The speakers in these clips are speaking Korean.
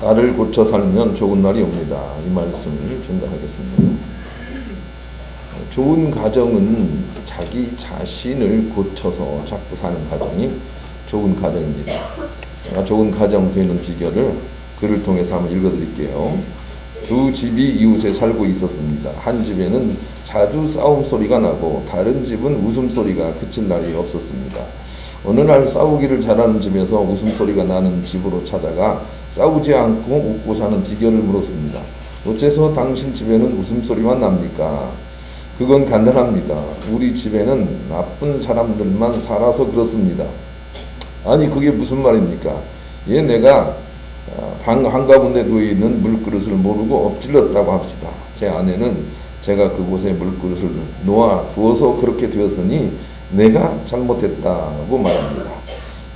나를 고쳐 살면 좋은 날이 옵니다. 이 말씀을 전달하겠습니다. 좋은 가정은 자기 자신을 고쳐서 자꾸 사는 가정이 좋은 가정입니다. 제가 좋은 가정 되는 비결을 글을 통해서 한번 읽어드릴게요. 두 집이 이웃에 살고 있었습니다. 한 집에는 자주 싸움 소리가 나고 다른 집은 웃음소리가 그친 날이 없었습니다. 어느 날 싸우기를 잘하는 집에서 웃음소리가 나는 집으로 찾아가 싸우지 않고 웃고 사는 비결을 물었습니다. 어째서 당신 집에는 웃음소리만 납니까? 그건 간단합니다. 우리 집에는 나쁜 사람들만 살아서 그렇습니다. 아니 그게 무슨 말입니까? 내가 방 한가운데 누워있는 물그릇을 모르고 엎질렀다고 합시다. 제 아내는 제가 그곳에 물그릇을 놓아두어서 그렇게 되었으니 내가 잘못했다고 말합니다.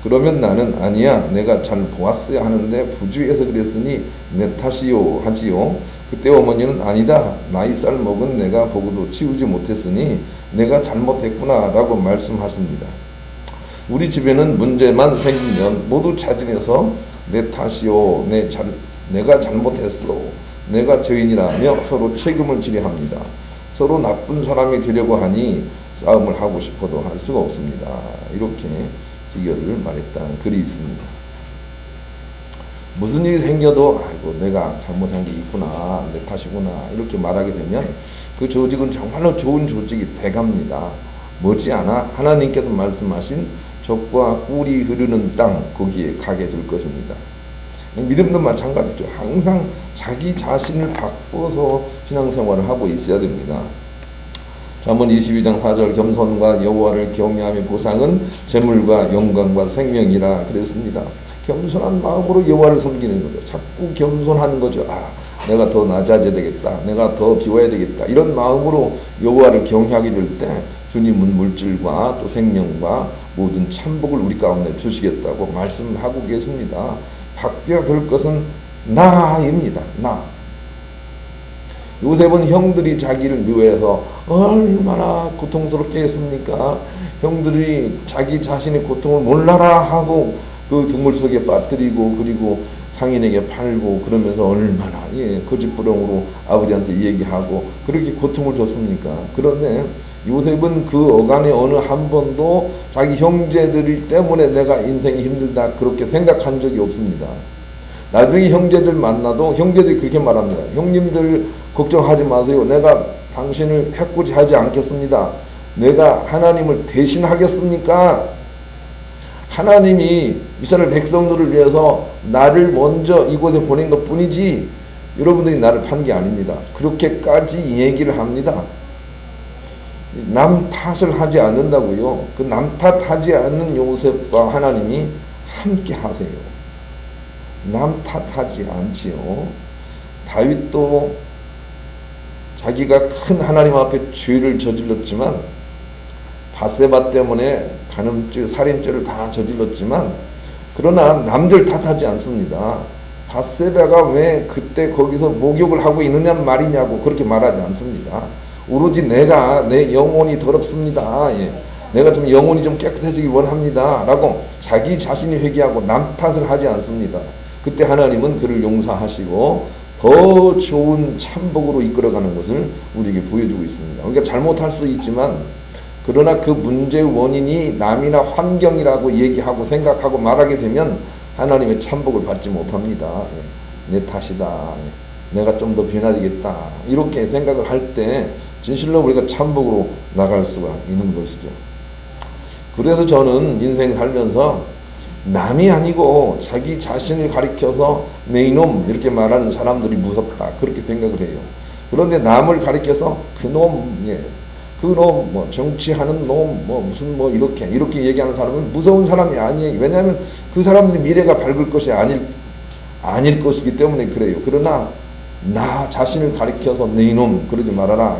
그러면 나는 아니야 내가 잘 보았어야 하는데 부주의해서 그랬으니 내 탓이요 하지요. 그때 어머니는 아니다 나이 쌀 먹은 내가 보고도 치우지 못했으니 내가 잘못했구나 라고 말씀하십니다. 우리 집에는 문제만 생기면 모두 자진해서 내 탓이요 내가 잘못했어 내가 죄인이라며 서로 책임을 지려 합니다. 서로 나쁜 사람이 되려고 하니 싸움을 하고 싶어도 할 수가 없습니다. 이렇게 비결을 말했다는 글이 있습니다. 무슨 일이 생겨도 아이고 내가 잘못한 게 있구나 내 탓이구나 이렇게 말하게 되면 그 조직은 정말로 좋은 조직이 돼갑니다. 머지않아 하나님께서 말씀하신 젖과 꿀이 흐르는 땅 거기에 가게 될 것입니다. 믿음도 마찬가지죠. 항상 자기 자신을 바꿔서 신앙생활을 하고 있어야 됩니다. 잠언 22장 4절 겸손과 여호와를 경외하며 보상은 재물과 영광과 생명이라 그랬습니다. 겸손한 마음으로 여호와를 섬기는 거죠. 자꾸 겸손하는 거죠. 내가 더 낮아져야 되겠다. 내가 더 비워야 되겠다. 이런 마음으로 여호와를 경외하게 될 때 주님은 물질과 또 생명과 모든 참복을 우리 가운데 주시겠다고 말씀하고 계십니다. 바뀌어야 될 것은 나입니다. 나. 요셉은 형들이 자기를 미워해서 얼마나 고통스럽게 했습니까? 형들이 자기 자신의 고통을 몰라라 하고 그 동물 속에 빠뜨리고 그리고 상인에게 팔고 그러면서 얼마나 거짓부렁으로 아버지한테 얘기하고 그렇게 고통을 줬습니까? 그런데 요셉은 그 어간에 어느 한 번도 자기 형제들 때문에 내가 인생이 힘들다 그렇게 생각한 적이 없습니다. 나중에 형제들 만나도 형제들이 그렇게 말합니다. 형님들 걱정하지 마세요. 내가 당신을 해코지하지 않겠습니다. 내가 하나님을 대신하겠습니까? 하나님이 이스라엘 백성들을 위해서 나를 먼저 이곳에 보낸 것 뿐이지 여러분들이 나를 판 게 아닙니다. 그렇게까지 얘기를 합니다. 남 탓을 하지 않는다고요. 그 남 탓하지 않는 요셉과 하나님이 함께 하세요. 남 탓하지 않지요. 다윗도 자기가 큰 하나님 앞에 죄를 저질렀지만 밧세바 때문에 간음죄, 살인죄를 다 저질렀지만 그러나 남들 탓하지 않습니다. 밧세바가 왜 그때 거기서 목욕을 하고 있느냐 말이냐고 그렇게 말하지 않습니다. 오로지 내 영혼이 더럽습니다. 내가 좀 영혼이 좀 깨끗해지기 원합니다. 라고 자기 자신이 회개하고 남 탓을 하지 않습니다. 그때 하나님은 그를 용서하시고 더 좋은 참복으로 이끌어가는 것을 우리에게 보여주고 있습니다. 그러니까 잘못할 수 있지만 그러나 그 문제의 원인이 남이나 환경이라고 얘기하고 생각하고 말하게 되면 하나님의 참복을 받지 못합니다. 내 탓이다. 내가 좀 더 변화되겠다. 이렇게 생각을 할 때 진실로 우리가 참복으로 나갈 수가 있는 것이죠. 그래서 저는 인생 살면서 남이 아니고 자기 자신을 가리켜서 내 이놈 이렇게 말하는 사람들이 무섭다 그렇게 생각을 해요. 그런데 남을 가리켜서 그놈 뭐 정치하는 놈 뭐 무슨 뭐 이렇게 얘기하는 사람은 무서운 사람이 아니에요. 왜냐하면 그 사람들이 미래가 밝을 것이 아닐 것이기 때문에 그래요. 그러나 나 자신을 가리켜서 내 이놈 그러지 말아라.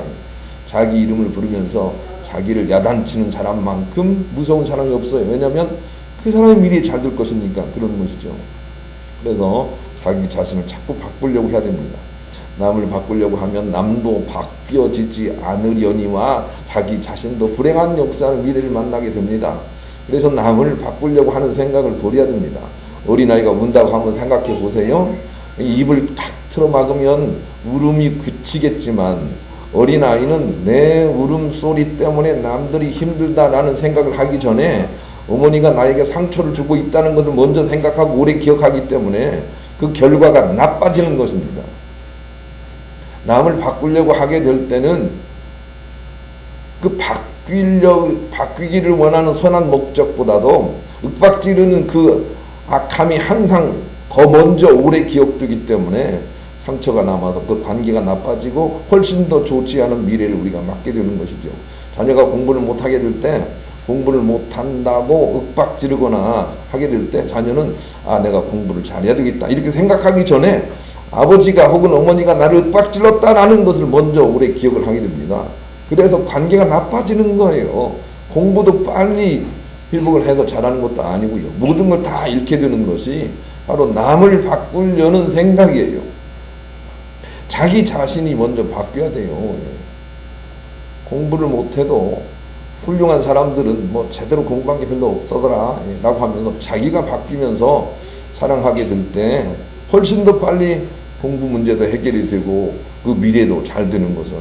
자기 이름을 부르면서 자기를 야단치는 사람만큼 무서운 사람이 없어요. 왜냐하면 그 사람의 미래에 잘 될 것이니까 그런 것이죠. 그래서 자기 자신을 자꾸 바꾸려고 해야 됩니다. 남을 바꾸려고 하면 남도 바뀌어지지 않으려니와 자기 자신도 불행한 역사를 미래를 만나게 됩니다. 그래서 남을 바꾸려고 하는 생각을 버려야 됩니다. 어린아이가 운다고 한번 생각해 보세요. 입을 탁 틀어막으면 울음이 그치겠지만 어린아이는 내 울음소리 때문에 남들이 힘들다라는 생각을 하기 전에 어머니가 나에게 상처를 주고 있다는 것을 먼저 생각하고 오래 기억하기 때문에 그 결과가 나빠지는 것입니다. 남을 바꾸려고 하게 될 때는 그 바뀌기를 원하는 선한 목적보다도 윽박지르는 그 악함이 항상 더 먼저 오래 기억되기 때문에 상처가 남아서 그 관계가 나빠지고 훨씬 더 좋지 않은 미래를 우리가 맞게 되는 것이죠. 자녀가 공부를 못하게 될 때 공부를 못한다고 윽박지르거나 하게 될 때 자녀는 내가 공부를 잘해야 되겠다 이렇게 생각하기 전에 아버지가 혹은 어머니가 나를 윽박질렀다라는 것을 먼저 오래 기억을 하게 됩니다. 그래서 관계가 나빠지는 거예요. 공부도 빨리 회복을 해서 잘하는 것도 아니고요. 모든 걸 다 잃게 되는 것이 바로 남을 바꾸려는 생각이에요. 자기 자신이 먼저 바뀌어야 돼요. 공부를 못해도 훌륭한 사람들은 뭐 제대로 공부한 게 별로 없더라 라고 하면서 자기가 바뀌면서 사랑하게 될 때 훨씬 더 빨리 공부 문제도 해결이 되고 그 미래도 잘 되는 것을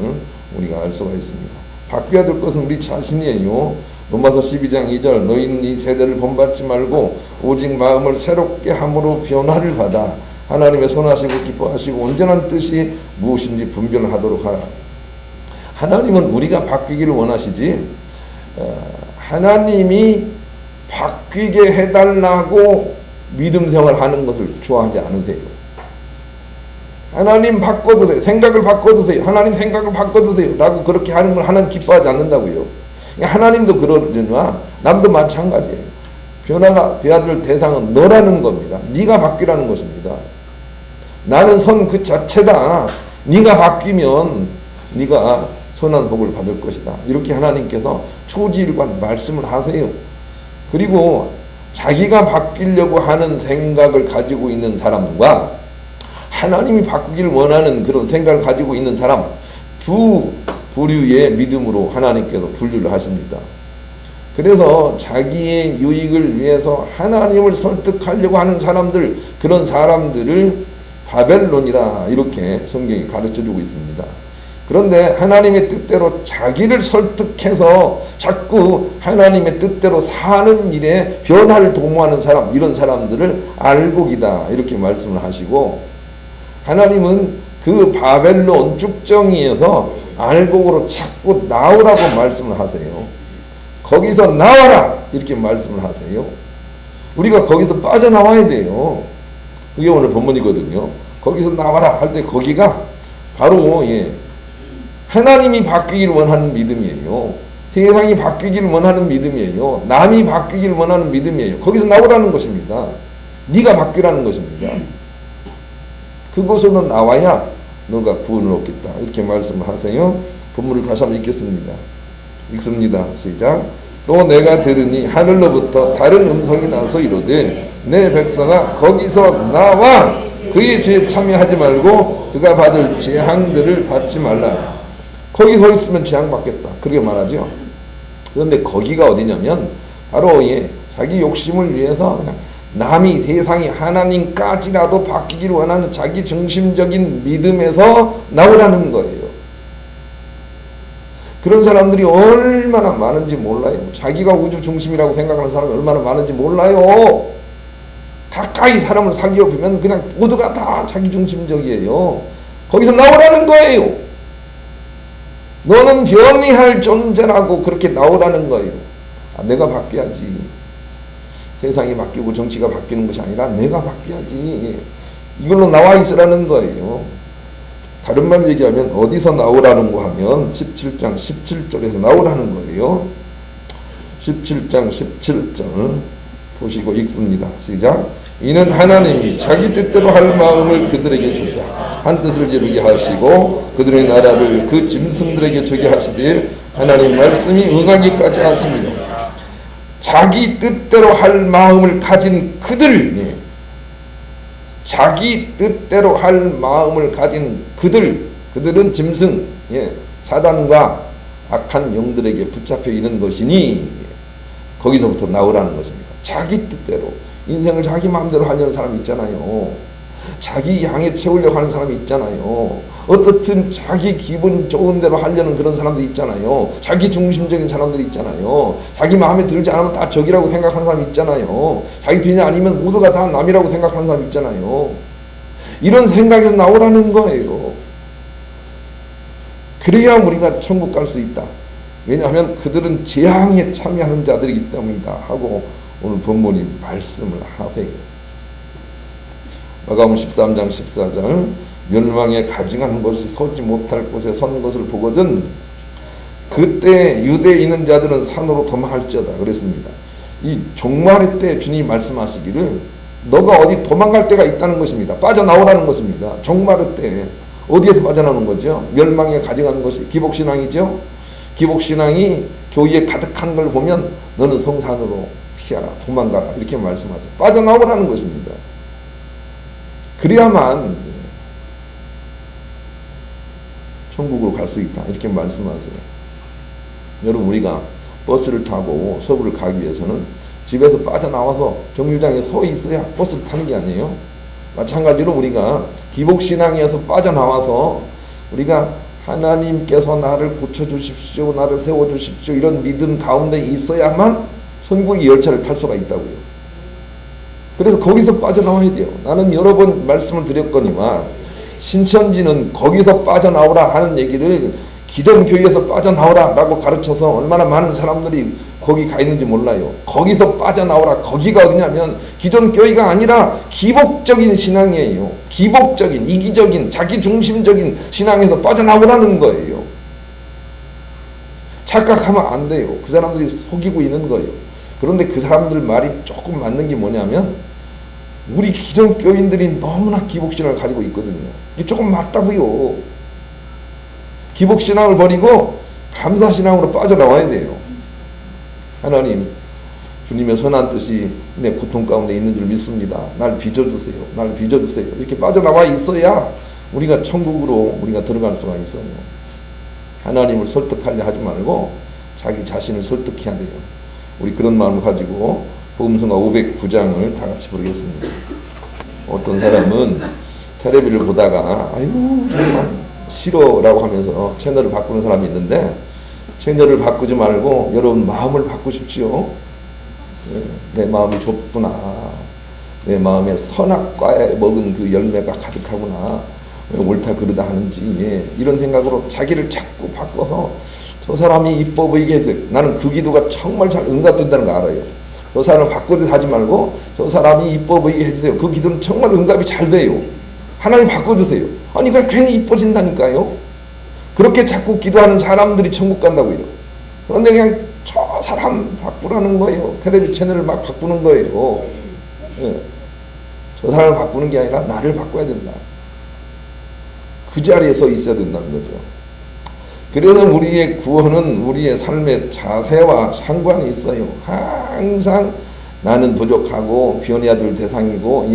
우리가 알 수가 있습니다. 바뀌어야 될 것은 우리 자신이에요. 로마서 12장 2절 너희는 이 세대를 본받지 말고 오직 마음을 새롭게 함으로 변화를 받아 하나님의 선하시고 기뻐하시고 온전한 뜻이 무엇인지 분별하도록 하라. 하나님은 우리가 바뀌기를 원하시지 하나님이 바뀌게 해달라고 믿음 생활하는 것을 좋아하지 않으세요. 하나님 바꿔주세요. 생각을 바꿔주세요. 하나님 생각을 바꿔주세요. 라고 그렇게 하는 걸 하나님 기뻐하지 않는다고요. 하나님도 그러려나 남도 마찬가지예요. 변화가 되어야 될 대상은 너라는 겁니다. 네가 바뀌라는 것입니다. 나는 선 그 자체다. 네가 바뀌면 네가 선한 복을 받을 것이다. 이렇게 하나님께서 초지일관 말씀을 하세요. 그리고 자기가 바뀌려고 하는 생각을 가지고 있는 사람과 하나님이 바꾸기를 원하는 그런 생각을 가지고 있는 사람 두 부류의 믿음으로 하나님께서 분류를 하십니다. 그래서 자기의 유익을 위해서 하나님을 설득하려고 하는 사람들, 그런 사람들을 바벨론이라 이렇게 성경이 가르쳐주고 있습니다. 그런데 하나님의 뜻대로 자기를 설득해서 자꾸 하나님의 뜻대로 사는 일에 변화를 도모하는 사람, 이런 사람들을 알곡이다 이렇게 말씀을 하시고, 하나님은 그 바벨론 쭉정이에서 알곡으로 자꾸 나오라고 말씀을 하세요. 거기서 나와라 이렇게 말씀을 하세요. 우리가 거기서 빠져나와야 돼요. 그게 오늘 본문이거든요. 거기서 나와라 할 때 거기가 바로 하나님이 바뀌기를 원하는 믿음이에요. 세상이 바뀌기를 원하는 믿음이에요. 남이 바뀌기를 원하는 믿음이에요. 거기서 나오라는 것입니다. 네가 바뀌라는 것입니다. 그곳으로 나와야 너가 구원을 얻겠다 이렇게 말씀을 하세요. 본문을 다시 한번 읽겠습니다. 읽습니다. 시작. 또 내가 들으니 하늘로부터 다른 음성이 나서 이르되 내 백성아 거기서 나와 그의 죄에 참여하지 말고 그가 받을 재앙들을 받지 말라. 거기 서 있으면 재앙 받겠다 그렇게 말하죠. 그런데 거기가 어디냐면 바로 자기 욕심을 위해서 그냥 남이 세상이 하나님까지라도 바뀌기를 원하는 자기 중심적인 믿음에서 나오라는 거예요. 그런 사람들이 얼마나 많은지 몰라요. 자기가 우주 중심이라고 생각하는 사람이 얼마나 많은지 몰라요. 가까이 사람을 사귀어 보면 그냥 모두가 다 자기 중심적이에요. 거기서 나오라는 거예요. 너는 변해할 존재라고 그렇게 나오라는 거예요. 내가 바뀌어야지. 세상이 바뀌고 정치가 바뀌는 것이 아니라 내가 바뀌어야지. 이걸로 나와 있으라는 거예요. 다른 말로 얘기하면 어디서 나오라는 거 하면 17장 17절에서 나오라는 거예요. 17장 17절 보시고 읽습니다. 시작. 이는 하나님이 자기 뜻대로 할 마음을 그들에게 주사 한 뜻을 이루게 하시고 그들의 나라를 그 짐승들에게 주게 하시되 하나님 말씀이 응하기까지 않습니다. 자기 뜻대로 할 마음을 가진 그들, 자기 뜻대로 할 마음을 가진 그들은 짐승, 사단과 악한 영들에게 붙잡혀 있는 것이니 거기서부터 나오라는 것입니다. 자기 뜻대로 인생을 자기 마음대로 하려는 사람 있잖아요. 자기 양에 채우려고 하는 사람이 있잖아요. 어떻든 자기 기분 좋은 대로 하려는 그런 사람들 있잖아요. 자기 중심적인 사람들이 있잖아요. 자기 마음에 들지 않으면 다 적이라고 생각하는 사람 있잖아요. 자기 편이 아니면 모두가 다 남이라고 생각하는 사람 있잖아요. 이런 생각에서 나오라는 거예요. 그래야 우리가 천국 갈 수 있다. 왜냐하면 그들은 재앙에 참여하는 자들이기 때문이다 하고 오늘 본문이 말씀을 하세요. 마가복음 13장 14절 멸망에 가증한 것이 서지 못할 곳에 선 것을 보거든 그때 유대에 있는 자들은 산으로 도망할지어다 그랬습니다. 이 종말의 때 주님이 말씀하시기를 너가 어디 도망갈 때가 있다는 것입니다. 빠져나오라는 것입니다. 종말의 때 어디에서 빠져나오는 거죠? 멸망에 가증하는 것이 기복신앙이죠. 기복신앙이 교회에 가득한 걸 보면 너는 성산으로 피하라 도망가라 이렇게 말씀하세요. 빠져나오라는 것입니다. 그래야만 천국으로 갈 수 있다 이렇게 말씀하세요. 여러분 우리가 버스를 타고 서울을 가기 위해서는 집에서 빠져나와서 정류장에 서 있어야 버스를 타는 게 아니에요. 마찬가지로 우리가 기복신앙에서 빠져나와서 우리가 하나님께서 나를 고쳐주십시오 나를 세워주십시오 이런 믿음 가운데 있어야만 천국의 열차를 탈 수가 있다고요. 그래서 거기서 빠져나와야 돼요. 나는 여러 번 말씀을 드렸거니와 신천지는 거기서 빠져나오라 하는 얘기를 기존 교회에서 빠져나오라 라고 가르쳐서 얼마나 많은 사람들이 거기 가 있는지 몰라요. 거기서 빠져나오라. 거기가 어디냐면 기존 교회가 아니라 기복적인 신앙이에요. 기복적인 이기적인 자기중심적인 신앙에서 빠져나오라는 거예요. 착각하면 안 돼요. 그 사람들이 속이고 있는 거예요. 그런데 그 사람들 말이 조금 맞는 게 뭐냐면 우리 기존 교인들이 너무나 기복신앙을 가지고 있거든요. 이게 조금 맞다고요. 기복신앙을 버리고 감사신앙으로 빠져나와야 돼요. 하나님 주님의 선한 뜻이 내 고통 가운데 있는 줄 믿습니다. 날 빚어주세요. 날 빚어주세요. 이렇게 빠져나와 있어야 우리가 천국으로 우리가 들어갈 수가 있어요. 하나님을 설득하려 하지 말고 자기 자신을 설득해야 돼요. 우리 그런 마음을 가지고 복음성가 509장을 다 같이 부르겠습니다. 어떤 사람은 텔레비를 보다가 아이고 정말 싫어라고 하면서 채널을 바꾸는 사람이 있는데 채널을 바꾸지 말고 여러분 마음을 바꾸십시오. 내 마음이 좁구나. 내 마음에 선악과에 먹은 그 열매가 가득하구나. 왜 옳다 그르다 하는지 이런 생각으로 자기를 자꾸 바꿔서 저 사람이 이뻐 보이게 해서 나는 그 기도가 정말 잘 응답된다는 거 알아요. 저 사람을 바꾸듯 하지 말고 저 사람이 이뻐 보이게 해주세요. 그 기도는 정말 응답이 잘 돼요. 하나님 바꿔주세요. 아니 그냥 괜히 이뻐진다니까요. 그렇게 자꾸 기도하는 사람들이 천국 간다고요. 그런데 그냥 저 사람 바꾸라는 거예요. 텔레비 채널을 막 바꾸는 거예요. 저 사람을 바꾸는 게 아니라 나를 바꿔야 된다. 그 자리에 서 있어야 된다는 거죠. 그래서 우리의 구원은 우리의 삶의 자세와 상관이 있어요. 항상 나는 부족하고 변해야 될 대상이고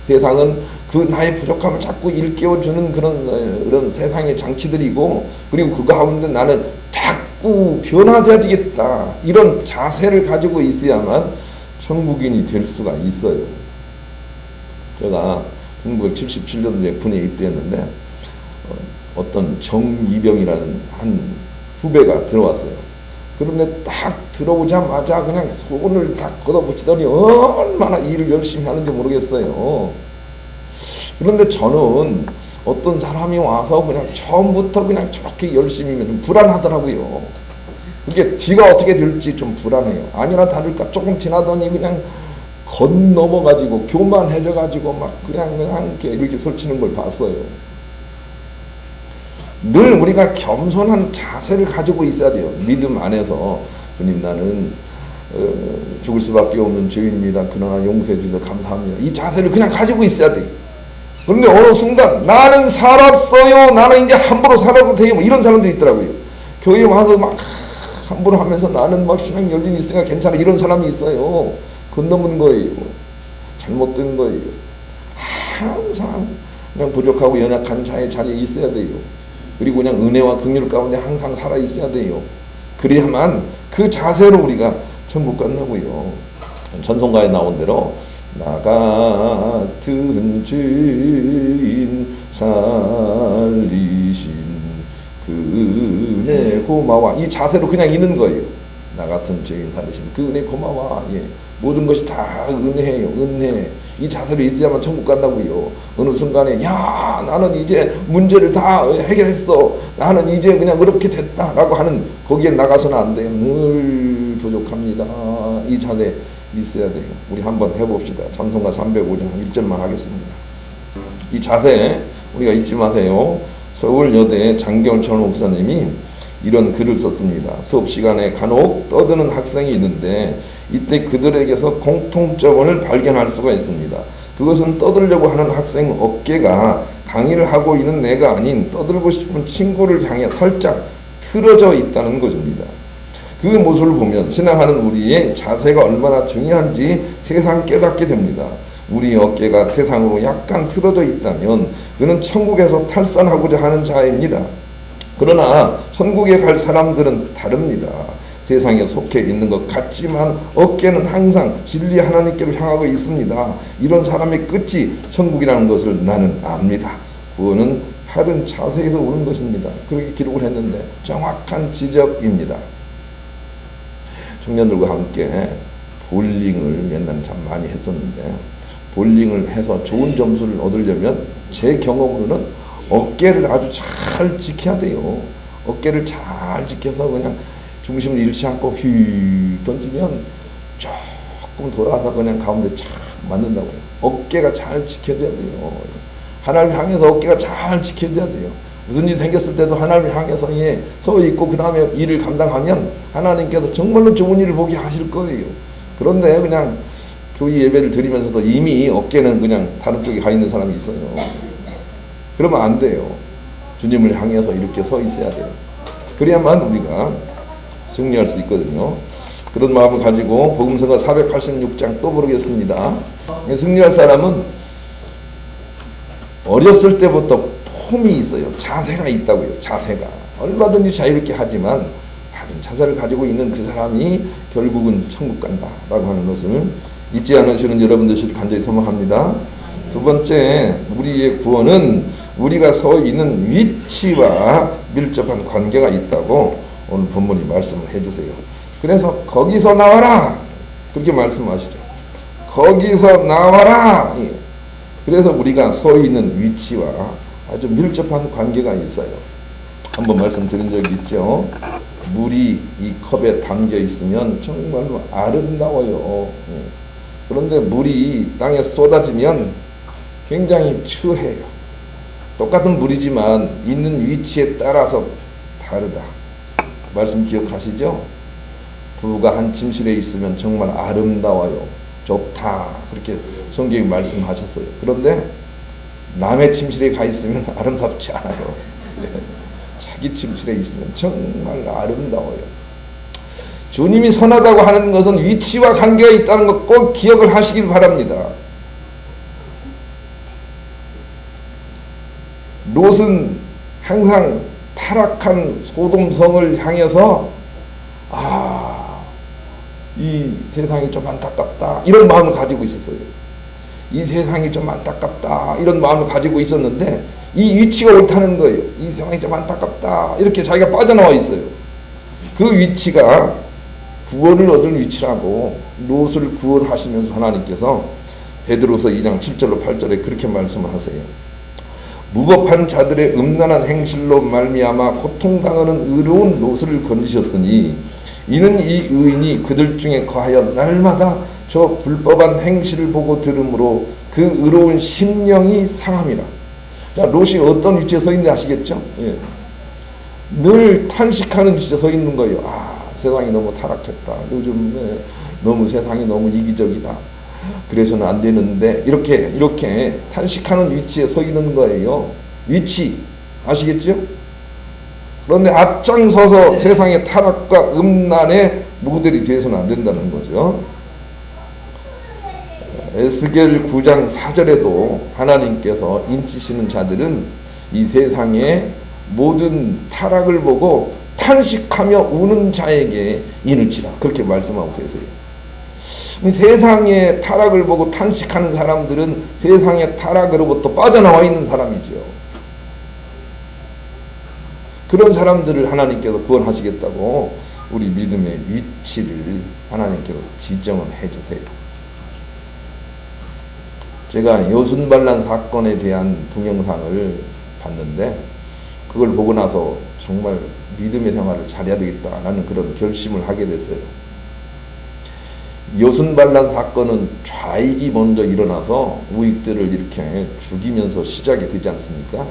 세상은 그 나의 부족함을 자꾸 일깨워주는 그런 세상의 장치들이고 그리고 그 가운데 나는 자꾸 변화돼야 되겠다 이런 자세를 가지고 있어야만 천국인이 될 수가 있어요. 제가 1977년도에 군에 입대했는데 어떤 정이병이라는 한 후배가 들어왔어요. 그런데 딱 들어오자마자 그냥 손을 딱 걷어붙이더니 얼마나 일을 열심히 하는지 모르겠어요. 그런데 저는 어떤 사람이 와서 그냥 처음부터 그냥 저렇게 열심히 하면 좀 불안하더라고요. 그게 뒤가 어떻게 될지 좀 불안해요. 아니나 다를까 조금 지나더니 그냥 건너머가지고 교만해져가지고 막 그냥 이렇게 설치는 걸 봤어요. 늘 우리가 겸손한 자세를 가지고 있어야 돼요. 믿음 안에서 주님 나는 죽을 수밖에 없는 죄인입니다. 그러나 용서해 주셔서 감사합니다. 이 자세를 그냥 가지고 있어야 돼요. 그런데 어느 순간 나는 살았어요. 나는 이제 함부로 살아도 돼요. 뭐 이런 사람들이 있더라고요. 교회에 와서 막 함부로 하면서 나는 막 신앙 열린이 있으니까 괜찮아. 이런 사람이 있어요. 건너는 거예요. 잘못된 거예요. 항상 그냥 부족하고 연약한 자의 자리에 있어야 돼요. 그리고 그냥 은혜와 긍휼 가운데 항상 살아 있어야 돼요. 그래야만 그 자세로 우리가 천국 간다고요. 전송가에 나온 대로 나 같은 죄인 살리신 그 은혜 고마워. 이 자세로 그냥 있는 거예요. 나 같은 죄인 살리신 그 은혜 고마워. 예. 모든 것이 다 은혜예요. 은혜. 이 자세로 있어야만 천국 간다고요. 어느 순간에 야 나는 이제 문제를 다 해결했어. 나는 이제 그냥 그렇게 됐다라고 하는 거기에 나가서는 안 돼요. 늘 부족합니다. 이 자세 있어야 돼요. 우리 한번 해봅시다. 찬송가 305장 1절만 하겠습니다. 이 자세 우리가 잊지 마세요. 서울여대 장경철 목사님이 이런 글을 썼습니다. 수업 시간에 간혹 떠드는 학생이 있는데 이때 그들에게서 공통점을 발견할 수가 있습니다. 그것은 떠들려고 하는 학생 어깨가 강의를 하고 있는 내가 아닌 떠들고 싶은 친구를 향해 살짝 틀어져 있다는 것입니다. 그 모습을 보면 신앙하는 우리의 자세가 얼마나 중요한지 세상 깨닫게 됩니다. 우리 어깨가 세상으로 약간 틀어져 있다면 그는 천국에서 탈선하고자 하는 자입니다. 그러나 천국에 갈 사람들은 다릅니다. 세상에 속해 있는 것 같지만 어깨는 항상 진리 하나님께로 향하고 있습니다. 이런 사람의 끝이 천국이라는 것을 나는 압니다. 구원은 바른 자세에서 오는 것입니다. 그렇게 기록을 했는데 정확한 지적입니다. 청년들과 함께 볼링을 옛날에 참 많이 했었는데 볼링을 해서 좋은 점수를 얻으려면 제 경험으로는 어깨를 아주 잘 지켜야 돼요. 어깨를 잘 지켜서 그냥 중심을 잃지 않고 휙 던지면 조금 돌아서 그냥 가운데 착 맞는다고요. 어깨가 잘 지켜져야 돼요. 하나님을 향해서 어깨가 잘 지켜져야 돼요. 무슨 일이 생겼을 때도 하나님을 향해서 서 있고 그 다음에 일을 감당하면 하나님께서 정말로 좋은 일을 보게 하실 거예요. 그런데 그냥 교회 예배를 드리면서도 이미 어깨는 그냥 다른 쪽에 가 있는 사람이 있어요. 그러면 안 돼요. 주님을 향해서 이렇게 서 있어야 돼요. 그래야만 우리가 승리할 수 있거든요. 그런 마음을 가지고 복음서가 486장 또 부르겠습니다. 승리할 사람은 어렸을 때부터 폼이 있어요. 자세가 있다고요. 자세가. 얼마든지 자유롭게 하지만 바른 자세를 가지고 있는 그 사람이 결국은 천국 간다라고 하는 것을 잊지 않으시는 여러분들 간절히 소망합니다. 두 번째, 우리의 구원은 우리가 서 있는 위치와 밀접한 관계가 있다고 오늘 본문이 말씀을 해주세요. 그래서 거기서 나와라 그렇게 말씀하시죠. 거기서 나와라. 그래서 우리가 서 있는 위치와 아주 밀접한 관계가 있어요. 한번 말씀드린 적이 있죠. 물이 이 컵에 담겨 있으면 정말로 아름다워요. 그런데 물이 땅에 쏟아지면 굉장히 추해요. 똑같은 물이지만 있는 위치에 따라서 다르다. 말씀 기억하시죠? 부부가 한 침실에 있으면 정말 아름다워요. 좋다. 그렇게 성경이 말씀하셨어요. 그런데 남의 침실에 가 있으면 아름답지 않아요. 네. 자기 침실에 있으면 정말 아름다워요. 주님이 선하다고 하는 것은 위치와 관계가 있다는 것 꼭 기억을 하시길 바랍니다. 롯은 항상 타락한 소돔성을 향해서 이 세상이 좀 안타깝다 이런 마음을 가지고 있었어요. 이 세상이 좀 안타깝다 이런 마음을 가지고 있었는데 이 위치가 옳다는 거예요. 이 세상이 좀 안타깝다 이렇게 자기가 빠져나와 있어요. 그 위치가 구원을 얻을 위치라고 롯을 구원하시면서 하나님께서 베드로서 2장 7절로 8절에 그렇게 말씀하세요. 무법한 자들의 음란한 행실로 말미암아 고통당하는 의로운 롯을 건지셨으니 이는 이 의인이 그들 중에 거하여 날마다 저 불법한 행실을 보고 들으므로 그 의로운 심령이 상함이라. 자, 롯이 어떤 위치에 서 있는지 아시겠죠? 예. 늘 탄식하는 위치에 서 있는 거예요. 세상이 너무 타락했다. 요즘 너무 세상이 너무 이기적이다. 그래서는 안 되는데 이렇게 탄식하는 위치에 서 있는 거예요. 위치 아시겠죠? 그런데 앞장서서 세상의 타락과 음란의 모델이 되어서는 안 된다는 거죠. 에스겔 9장 4절에도 하나님께서 인치시는 자들은 이 세상의 모든 타락을 보고 탄식하며 우는 자에게 인을치라 그렇게 말씀하고 계세요. 이 세상의 타락을 보고 탄식하는 사람들은 세상의 타락으로부터 빠져나와 있는 사람이죠. 그런 사람들을 하나님께서 구원하시겠다고 우리 믿음의 위치를 하나님께서 지정을 해주세요. 제가 여순반란 사건에 대한 동영상을 봤는데 그걸 보고 나서 정말 믿음의 생활을 잘해야 되겠다라는 그런 결심을 하게 됐어요. 여순반란 사건은 좌익이 먼저 일어나서 우익들을 이렇게 죽이면서 시작이 되지 않습니까?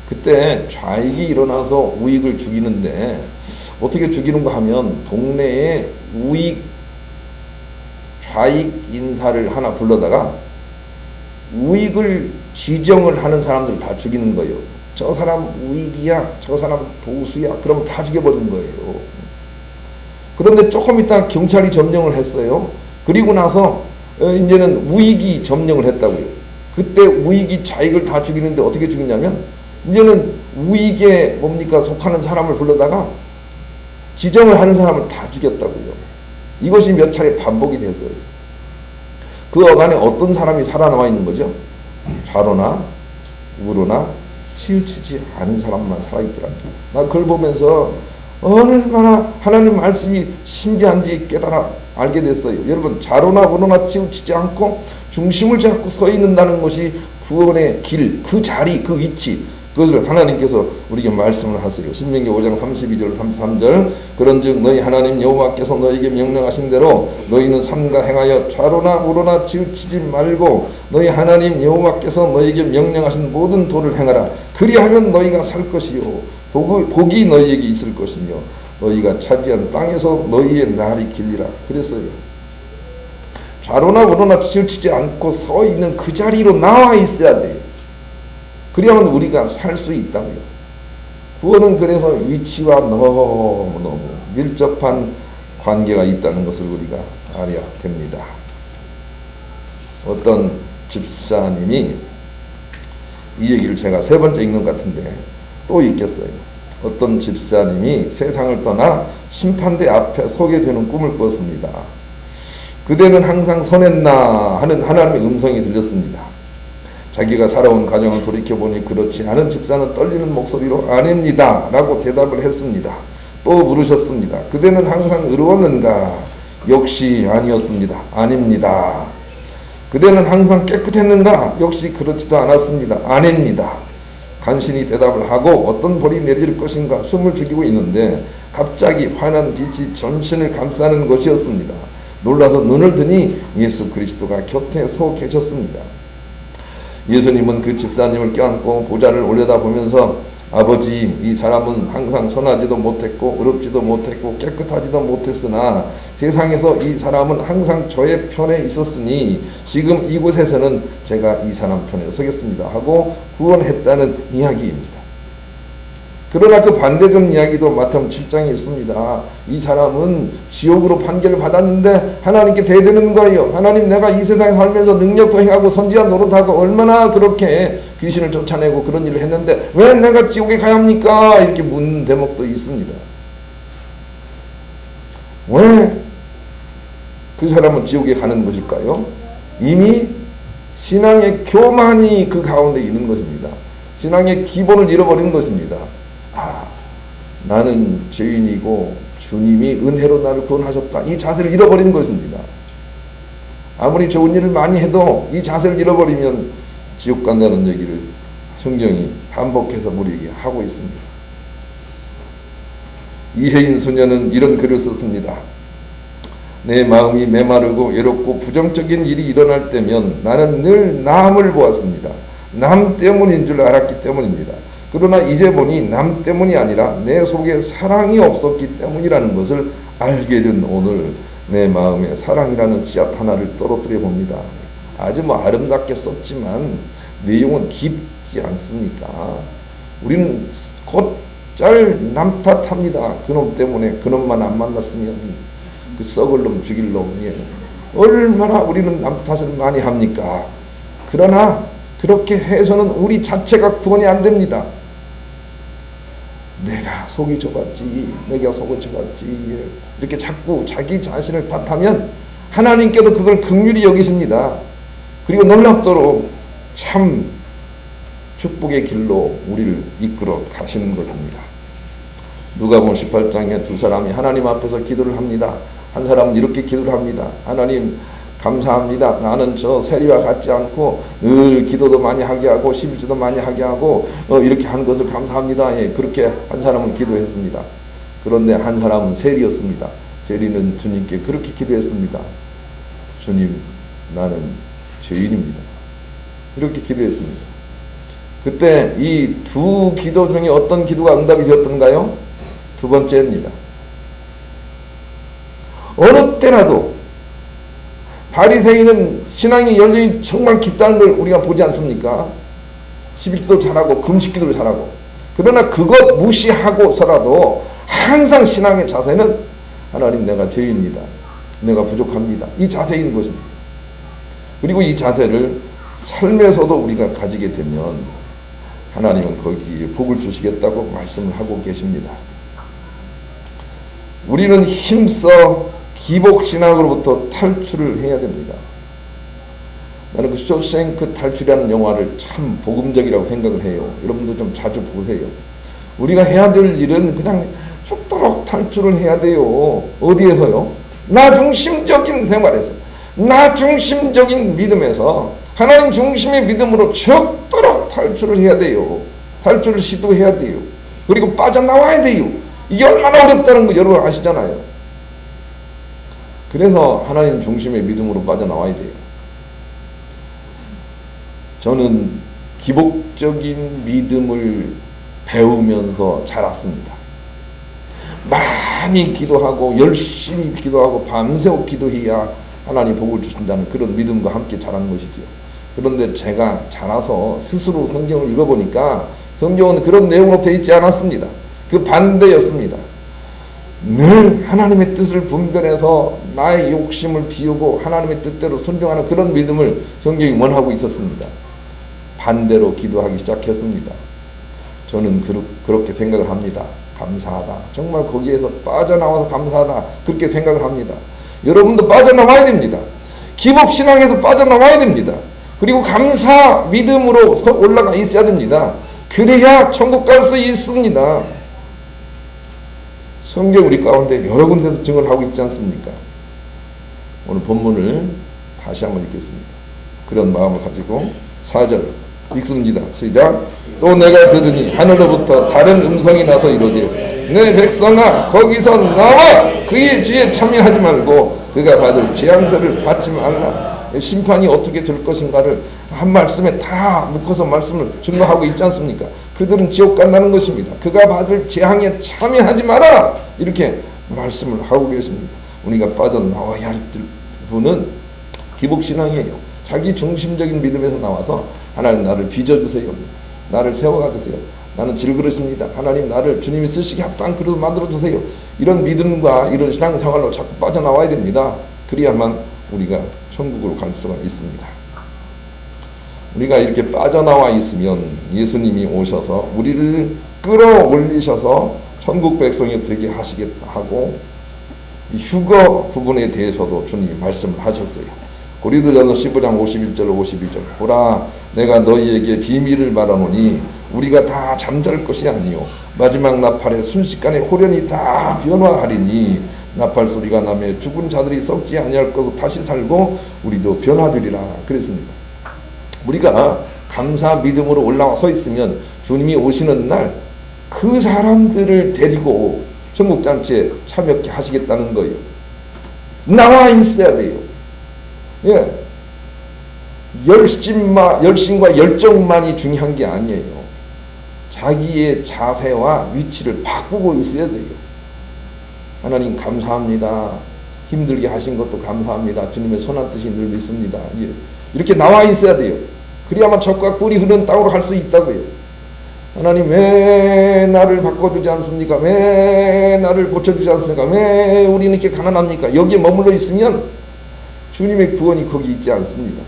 그때 좌익이 일어나서 우익을 죽이는데 어떻게 죽이는가 하면 동네에 우익 좌익 인사를 하나 불러다가 우익을 지정을 하는 사람들을 다 죽이는 거예요. 저 사람 우익이야, 저 사람 보수야, 그러면 다 죽여버리는 거예요. 그런데 조금 있다 경찰이 점령을 했어요. 그리고 나서 이제는 우익이 점령을 했다고요. 그때 우익이 좌익을 다 죽이는데 어떻게 죽이냐면 이제는 우익에 뭡니까 속하는 사람을 불러다가 지정을 하는 사람을 다 죽였다고요. 이것이 몇 차례 반복이 됐어요. 그 어간에 어떤 사람이 살아남아 있는 거죠? 좌로나 우로나 치우치지 않은 사람만 살아있더랍니다. 나 그걸 보면서 얼마나 하나님 말씀이 신비한지 깨달아 알게 됐어요. 여러분, 좌로나 우로나 치우치지 않고 중심을 잡고 서 있는다는 것이 구원의 길, 그 자리, 그 위치, 그것을 하나님께서 우리에게 말씀을 하세요. 신명기 5장 32절 33절 그런즉 너희 하나님 여호와께서 너희에게 명령하신 대로 너희는 삼가 행하여 좌로나 우로나 치우치지 말고 너희 하나님 여호와께서 너희에게 명령하신 모든 도를 행하라. 그리하면 너희가 살 것이요 복이 너희에게 있을 것이며 너희가 차지한 땅에서 너희의 날이 길리라. 그랬어요. 좌로나 우로나 치우치지 않고 서 있는 그 자리로 나와 있어야 돼요. 그래야만 우리가 살 수 있다고요. 구원은 그래서 위치와 너무너무 밀접한 관계가 있다는 것을 우리가 알아야 됩니다. 어떤 집사님이 이 얘기를 제가 세 번째 읽는 것 같은데 또 읽겠어요. 어떤 집사님이 세상을 떠나 심판대 앞에 서게 되는 꿈을 꿨습니다. 그대는 항상 선했나 하는 하나님의 음성이 들렸습니다. 자기가 살아온 가정을 돌이켜보니 그렇지 않은 집사는 떨리는 목소리로 아닙니다 라고 대답을 했습니다. 또 물으셨습니다. 그대는 항상 의로웠는가? 역시 아니었습니다. 아닙니다. 그대는 항상 깨끗했는가? 역시 그렇지도 않았습니다. 아닙니다. 간신히 대답을 하고 어떤 벌이 내릴 것인가 숨을 죽이고 있는데 갑자기 환한 빛이 전신을 감싸는 것이었습니다. 놀라서 눈을 드니 예수 그리스도가 곁에 서 계셨습니다. 예수님은 그 집사님을 껴안고 보좌를 올려다보면서 아버지, 이 사람은 항상 선하지도 못했고 의롭지도 못했고 깨끗하지도 못했으나 세상에서 이 사람은 항상 저의 편에 있었으니 지금 이곳에서는 제가 이 사람 편에 서겠습니다 하고 구원했다는 이야기입니다. 그러나 그 반대적 이야기도 마태복음 7장에 있습니다. 이 사람은 지옥으로 판결을 받았는데 하나님께 대드는 거예요. 하나님, 내가 이 세상에 살면서 능력도 행하고 선지한 노릇하고 얼마나 그렇게 귀신을 쫓아내고 그런 일을 했는데 왜 내가 지옥에 가야 합니까? 이렇게 묻는 대목도 있습니다. 왜 그 사람은 지옥에 가는 것일까요? 이미 신앙의 교만이 그 가운데 있는 것입니다. 신앙의 기본을 잃어버린 것입니다. 나는 죄인이고 주님이 은혜로 나를 구원하셨다. 이 자세를 잃어버린 것입니다. 아무리 좋은 일을 많이 해도 이 자세를 잃어버리면 지옥 간다는 얘기를 성경이 반복해서 우리에게 하고 있습니다. 이혜인 수녀는 이런 글을 썼습니다. 내 마음이 메마르고 외롭고 부정적인 일이 일어날 때면 나는 늘 남을 보았습니다. 남 때문인 줄 알았기 때문입니다. 그러나 이제 보니 남 때문이 아니라 내 속에 사랑이 없었기 때문이라는 것을 알게 된 오늘 내 마음에 사랑이라는 씨앗 하나를 떨어뜨려 봅니다. 아주 아름답게 썼지만 내용은 깊지 않습니까? 우리는 곧잘 남 탓합니다. 그놈 때문에 그놈만 안 만났으면 그 썩을 놈 죽일 놈. 얼마나 우리는 남 탓을 많이 합니까? 그러나 그렇게 해서는 우리 자체가 구원이 안 됩니다. 내가 속이 좁았지, 내가 속을 좁았지, 이렇게 자꾸 자기 자신을 탓하면 하나님께도 그걸 긍휼히 여기십니다. 그리고 놀랍도록 참 축복의 길로 우리를 이끌어 가시는 것입니다. 누가복음 18장에 두 사람이 하나님 앞에서 기도를 합니다. 한 사람은 이렇게 기도를 합니다. 하나님 감사합니다. 나는 저 세리와 같지 않고 늘 기도도 많이 하게 하고 11조도 많이 하게 하고 이렇게 한 것을 감사합니다. 예, 그렇게 한 사람은 기도했습니다. 그런데 한 사람은 세리였습니다. 세리는 주님께 그렇게 기도했습니다. 주님, 나는 죄인입니다. 이렇게 기도했습니다. 그때 이 두 기도 중에 어떤 기도가 응답이 되었던가요? 두 번째입니다. 어느 때라도 바리새인은 신앙의 열정이 정말 깊다는 걸 우리가 보지 않습니까? 11기도 잘하고 금식기도를 잘하고, 그러나 그것 무시하고서라도 항상 신앙의 자세는 하나님, 내가 죄인입니다. 내가 부족합니다. 이 자세인 것입니다. 그리고 이 자세를 삶에서도 우리가 가지게 되면 하나님은 거기에 복을 주시겠다고 말씀을 하고 계십니다. 우리는 힘써 기복신앙으로부터 탈출을 해야 됩니다. 나는 그 쇼생크 탈출이라는 영화를 참 복음적이라고 생각을 해요. 여러분도 좀 자주 보세요. 우리가 해야 될 일은 그냥 죽도록 탈출을 해야 돼요. 어디에서요? 나 중심적인 생활에서, 나 중심적인 믿음에서 하나님 중심의 믿음으로 죽도록 탈출을 해야 돼요. 탈출을 시도해야 돼요. 그리고 빠져나와야 돼요. 이게 얼마나 어렵다는 거 여러분 아시잖아요. 그래서 하나님 중심의 믿음으로 빠져나와야 돼요. 저는 기복적인 믿음을 배우면서 자랐습니다. 많이 기도하고 열심히 기도하고 밤새워 기도해야 하나님 복을 주신다는 그런 믿음과 함께 자란 것이죠. 그런데 제가 자라서 스스로 성경을 읽어보니까 성경은 그런 내용으로 되어 있지 않았습니다. 그 반대였습니다. 늘 하나님의 뜻을 분별해서 나의 욕심을 비우고 하나님의 뜻대로 순종하는 그런 믿음을 성경이 원하고 있었습니다. 반대로 기도하기 시작했습니다. 저는 그렇게 생각을 합니다. 감사하다. 정말 거기에서 빠져나와서 감사하다. 그렇게 생각을 합니다. 여러분도 빠져나와야 됩니다. 기복신앙에서 빠져나와야 됩니다. 그리고 감사 믿음으로 올라가 있어야 됩니다. 그래야 천국 갈 수 있습니다. 성경 우리 가운데 여러 군데서 증언하고 있지 않습니까? 오늘 본문을 다시 한번 읽겠습니다. 그런 마음을 가지고 4절 읽습니다. 시작. 또 내가 들으니 하늘로부터 다른 음성이 나서 이르되 내 백성아 거기서 나와 그의 죄에 참여하지 말고 그가 받을 재앙들을 받지 말라. 심판이 어떻게 될 것인가를 한 말씀에 다 묶어서 말씀을 증거하고 있지 않습니까? 그들은 지옥 간다는 것입니다. 그가 받을 재앙에 참여하지 마라. 이렇게 말씀을 하고 계십니다. 우리가 빠져나와야 할 분은 기복신앙이에요. 자기 중심적인 믿음에서 나와서 하나님 나를 빚어주세요. 나를 세워가주세요. 나는 질그릇입니다. 하나님 나를 주님이 쓰시기 합당한 그릇 만들어주세요. 이런 믿음과 이런 신앙생활로 자꾸 빠져나와야 됩니다. 그래야만 우리가 천국으로 갈 수가 있습니다. 우리가 이렇게 빠져나와 있으면 예수님이 오셔서 우리를 끌어올리셔서 천국 백성이 되게 하시겠다 하고 휴거 부분에 대해서도 주님이 말씀을 하셨어요. 고린도전서 15장 51절 52절 보라 내가 너희에게 비밀을 말하노니 우리가 다 잠잘 것이 아니요 마지막 나팔에 순식간에 호련히 다 변화하리니 나팔 소리가 나며 죽은 자들이 썩지 아니할 것으로 다시 살고 우리도 변화되리라 그랬습니다. 우리가 감사 믿음으로 올라와 서 있으면 주님이 오시는 날 그 사람들을 데리고 천국잔치에 참여케 하시겠다는 거예요. 나와 있어야 돼요. 예. 열심과 열정만이 중요한 게 아니에요. 자기의 자세와 위치를 바꾸고 있어야 돼요. 하나님 감사합니다. 힘들게 하신 것도 감사합니다. 주님의 선한 뜻이 늘 믿습니다. 예. 이렇게 나와 있어야 돼요. 그래야만 적과 꿀이 흐르는 땅으로 갈 수 있다고요. 하나님 왜 나를 바꿔주지 않습니까? 왜 나를 고쳐주지 않습니까? 왜 우리는 이렇게 가난합니까? 여기에 머물러 있으면 주님의 구원이 거기 있지 않습니다.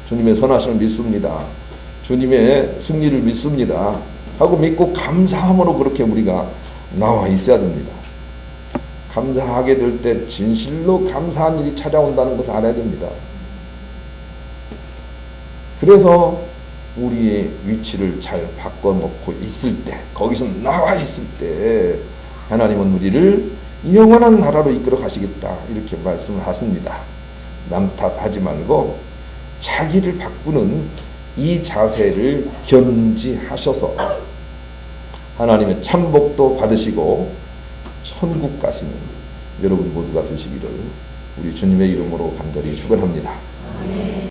주님의 선하심을 믿습니다. 주님의 승리를 믿습니다. 하고 믿고 감사함으로 그렇게 우리가 나와 있어야 됩니다. 감사하게 될 때 진실로 감사한 일이 찾아온다는 것을 알아야 됩니다. 그래서 우리의 위치를 잘 바꿔놓고 있을 때, 거기서 나와 있을 때 하나님은 우리를 영원한 나라로 이끌어 가시겠다 이렇게 말씀을 하십니다. 남 탓하지 말고 자기를 바꾸는 이 자세를 견지하셔서 하나님의 참복도 받으시고 천국 가시는 여러분 모두가 되시기를 우리 주님의 이름으로 간절히 축원합니다.